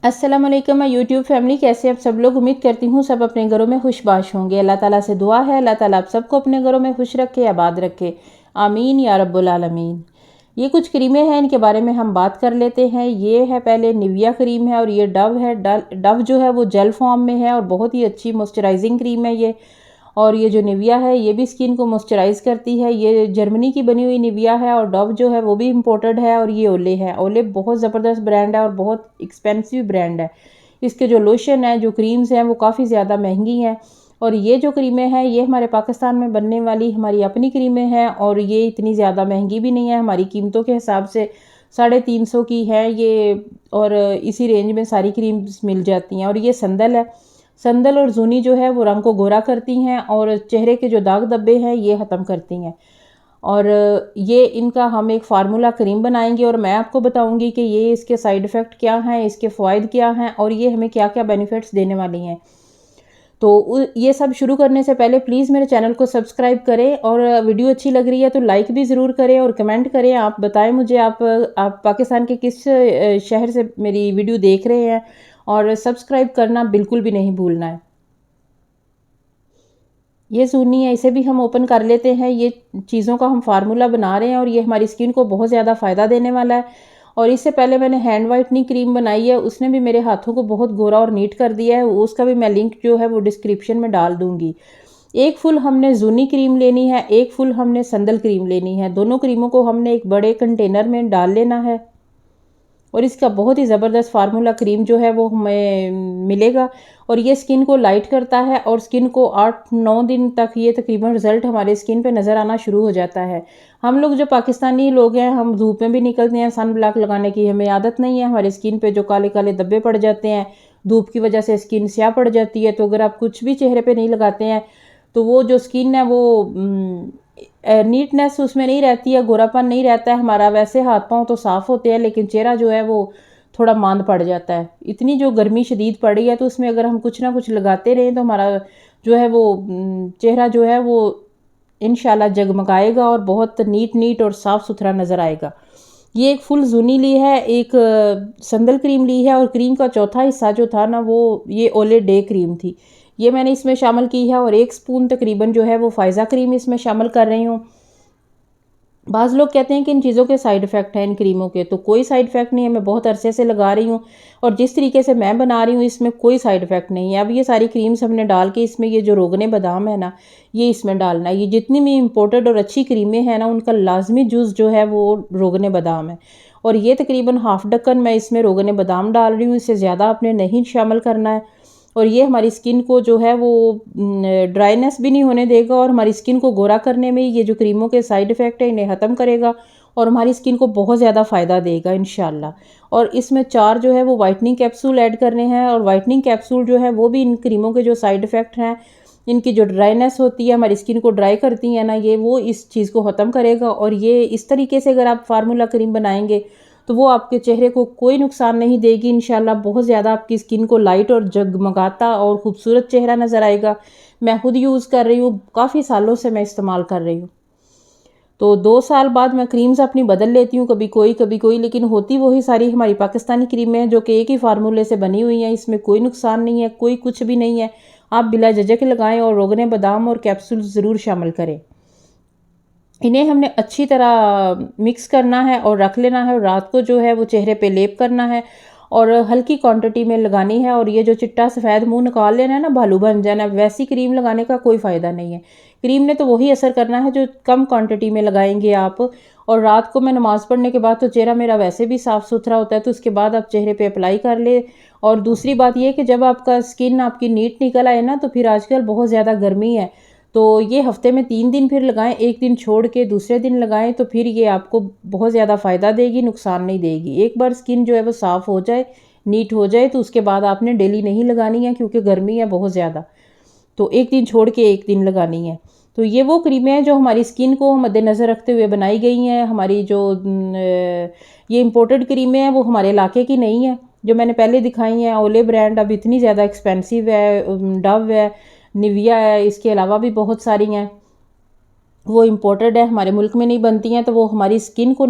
अस्सलाम वालेकुम मैं यूट्यूब फैमिली, कैसे आप सब लोग। उम्मीद करती हूँ सब अपने घरों में खुशबाश होंगे। अल्लाह ताला से दुआ है, अल्लाह ताला आप सबको अपने घरों में खुश रखे, आबाद रखे, आमीन या रब्बुल आलमीन। ये कुछ क्रीमें हैं, इनके बारे में हम बात कर लेते हैं। ये है पहले निविया क्रीम है और ये डव है। डव जो है वो जेल फॉर्म में है और बहुत ही अच्छी मॉइस्चराइजिंग क्रीम है ये। और ये जो निविया है ये भी स्किन को मॉइस्चराइज करती है। ये जर्मनी की बनी हुई निविया है और डव जो है वो भी इम्पोर्टेड है। और ये ओले है। ओले बहुत ज़बरदस्त ब्रांड है और बहुत एक्सपेंसिव ब्रांड है। इसके जो लोशन है, जो क्रीम्स हैं, वो काफ़ी ज़्यादा महंगी हैं। और ये जो क्रीमें हैं ये हमारे पाकिस्तान में बनने वाली हमारी अपनी क्रीमें हैं और ये इतनी ज़्यादा महंगी भी नहीं है। हमारी कीमतों के हिसाब से 350 की है ये। और इसी रेंज में सारी क्रीम्स मिल जाती हैं। और ये संदल है। संदल और जूनी जो है वो रंग को गोरा करती हैं और चेहरे के जो दाग धब्बे हैं ये ख़त्म करती हैं। और ये इनका हम एक फार्मूला क्रीम बनाएंगे और मैं आपको बताऊंगी कि ये इसके साइड इफ़ेक्ट क्या हैं, इसके फ़ायदे क्या हैं और ये हमें क्या क्या बेनिफिट्स देने वाली हैं। तो ये सब शुरू करने से पहले प्लीज़ मेरे चैनल को सब्सक्राइब करें और वीडियो अच्छी लग रही है तो लाइक भी ज़रूर करें और कमेंट करें। आप बताएं मुझे आप पाकिस्तान के किस शहर से मेरी वीडियो देख रहे हैं। और सब्सक्राइब करना बिल्कुल भी नहीं भूलना है। ये सूनी है, इसे भी हम ओपन कर लेते हैं। ये चीज़ों का हम फार्मूला बना रहे हैं और ये हमारी स्किन को बहुत ज़्यादा फ़ायदा देने वाला है। और इससे पहले मैंने हैंड वाइटनिंग क्रीम बनाई है, उसने भी मेरे हाथों को बहुत गोरा और नीट कर दिया है। उसका भी मैं लिंक जो है वो डिस्क्रिप्शन में डाल दूँगी। एक फुल हमने जूनी क्रीम लेनी है, एक फुल हमने संदल क्रीम लेनी है। दोनों क्रीमों को हमने एक बड़े कंटेनर में डाल लेना है। और इसका बहुत ही ज़बरदस्त फार्मूला क्रीम जो है वो हमें मिलेगा। और ये स्किन को लाइट करता है और स्किन को 8-9 दिन तक ये तकरीबन रिज़ल्ट हमारे स्किन पे नज़र आना शुरू हो जाता है। हम लोग जो पाकिस्तानी लोग हैं, हम धूप में भी निकलते हैं, सन ब्लॉक लगाने की हमें आदत नहीं है। हमारे स्किन पे जो काले काले धब्बे पड़ जाते हैं, धूप की वजह से स्किन स्याह पड़ जाती है। तो अगर आप कुछ भी चेहरे पे नहीं लगाते हैं तो वो जो स्किन है वो नीटनेस उसमें नहीं रहती है, गोरापन नहीं रहता है हमारा। वैसे हाथ पांव तो साफ़ होते हैं लेकिन चेहरा जो है वो थोड़ा मांद पड़ जाता है। इतनी जो गर्मी शदीद पड़ी है तो उसमें अगर हम कुछ ना कुछ लगाते रहें तो हमारा जो है वो चेहरा जो है वो इंशाल्लाह जगमगाएगा और बहुत नीट नीट और साफ़ सुथरा नज़र आएगा। ये एक फुल जूनी ली है, एक संदल क्रीम ली है और क्रीम का चौथा हिस्सा जो था ना वो ये ओले डे क्रीम थी। ये मैंने इसमें शामिल की है और 1 स्पून तकरीबन जो है वो फ़ायज़ा क्रीम इसमें शामिल कर रही हूँ। बाज़ लोग कहते हैं कि इन चीज़ों के साइड इफ़ेक्ट हैं इन क्रीमों के, तो कोई साइड इफ़ेक्ट नहीं है। मैं बहुत अरसे से लगा रही हूँ और जिस तरीके से मैं बना रही हूँ इसमें कोई साइड इफ़ेक्ट नहीं है। अब ये सारी क्रीम्स हमने डाल के इसमें ये जो रोगने बादाम है ना ये इसमें डालना है। ये जितनी भी इम्पोर्टेड और अच्छी क्रीमें हैं ना उनका लाजमी जूस जो है वो रोगने बादाम है। और ये तकरीबन हाफ ढक्कन मैं इसमें रोगने बादाम डाल रही हूँ, इससे ज़्यादा आपने नहीं शामिल करना है। और ये हमारी स्किन को जो है वो ड्राइनेस भी नहीं होने देगा और हमारी स्किन को गोरा करने में ये जो क्रीमों के साइड इफ़ेक्ट है इन्हें ख़त्म करेगा और हमारी स्किन को बहुत ज़्यादा फ़ायदा देगा इंशाल्लाह। और इसमें 4 जो है वो वाइटनिंग कैप्सूल ऐड करने हैं और वाइटनिंग कैप्सूल जो है वो भी इन क्रीमों के जो साइड इफ़ेक्ट हैं, इनकी जो ड्राइनेस होती है, हमारी स्किन को ड्राई करती है ना, ये वो इस चीज़ को ख़त्म करेगा। और ये इस तरीके से अगर आप फार्मूला क्रीम बनाएंगे तो वो आपके चेहरे को कोई नुकसान नहीं देगी इंशाल्लाह। बहुत ज़्यादा आपकी स्किन को लाइट और जगमगाता और ख़ूबसूरत चेहरा नज़र आएगा। मैं खुद यूज़ कर रही हूँ, काफ़ी सालों से मैं इस्तेमाल कर रही हूँ। तो 2 साल बाद मैं क्रीम्स अपनी बदल लेती हूँ, कभी कोई, लेकिन होती वही सारी हमारी पाकिस्तानी क्रीमें हैं जो कि एक ही फार्मूले से बनी हुई हैं। इसमें कोई नुकसान नहीं है, कोई कुछ भी नहीं है। आप बिला झिझक लगाएं और रोगने बादाम और कैप्सूल ज़रूर शामिल करें। इन्हें हमने अच्छी तरह मिक्स करना है और रख लेना है और रात को जो है वो चेहरे पे लेप करना है और हल्की क्वांटिटी में लगानी है। और ये जो चिट्टा सफ़ेद मुंह निकाल लेना है ना, भालू बन जाना, वैसी क्रीम लगाने का कोई फ़ायदा नहीं है। क्रीम ने तो वही असर करना है जो कम क्वांटिटी में लगाएंगे आप। और रात को मैं नमाज़ पढ़ने के बाद तो चेहरा मेरा वैसे भी साफ़ सुथरा होता है, तो उसके बाद आप चेहरे पे अप्लाई कर ले। और दूसरी बात ये कि जब आपका स्किन आपकी नीट निकल आए ना, तो फिर आजकल बहुत ज़्यादा गर्मी है, तो ये हफ्ते में 3 दिन फिर लगाएं, एक दिन छोड़ के दूसरे दिन लगाएं, तो फिर ये आपको बहुत ज़्यादा फ़ायदा देगी, नुकसान नहीं देगी। एक बार स्किन जो है वो साफ़ हो जाए, नीट हो जाए, तो उसके बाद आपने डेली नहीं लगानी है क्योंकि गर्मी है बहुत ज़्यादा। तो एक दिन छोड़ के एक दिन लगानी है। तो ये वो क्रीमें हैं जो हमारी स्किन को मद्देनज़र रखते हुए बनाई गई हैं। हमारी जो ये इम्पोर्टेड क्रीमें हैं वो हमारे इलाके की नहीं है। जो मैंने पहले दिखाई हैं ओले ब्रांड अब इतनी ज़्यादा एक्सपेंसिव है, डव है, निविया है, इसके अलावा भी बहुत सारी हैं। वो इम्पोर्टेड है, हमारे मुल्क में नहीं बनती हैं, तो वो हमारी स्किन को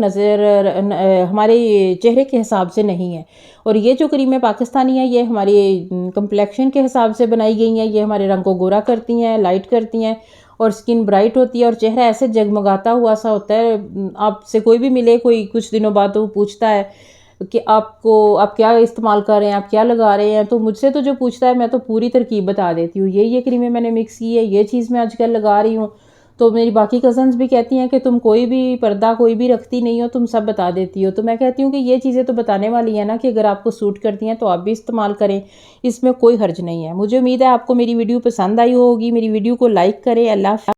हमारे चेहरे के हिसाब से नहीं है। और ये जो क्रीमें पाकिस्तानी है, ये हमारी कम्प्लेक्शन के हिसाब से बनाई गई हैं। ये हमारे रंग को गोरा करती हैं, लाइट करती हैं, और स्किन ब्राइट होती है, और चेहरा ऐसे जगमगाता हुआ सा होता है। आपसे कोई भी मिले, कोई कुछ दिनों बाद तो वो पूछता है कि आप क्या इस्तेमाल कर रहे हैं, आप क्या लगा रहे हैं। तो मुझसे तो जो पूछता है, मैं तो पूरी तरकीब बता देती हूँ, ये क्रीमें मैंने मिक्स की है, ये चीज़ मैं आजकल लगा रही हूँ। तो मेरी बाकी कज़न्स भी कहती हैं कि तुम कोई भी पर्दा कोई भी रखती नहीं हो, तुम सब बता देती हो। तो मैं कहती हूँ कि ये चीज़ें तो बताने वाली है ना, कि अगर आपको सूट करती हैं तो आप भी इस्तेमाल करें, इसमें कोई हर्ज नहीं है। मुझे उम्मीद है आपको मेरी वीडियो पसंद आई होगी। मेरी वीडियो को लाइक करें। अल्लाह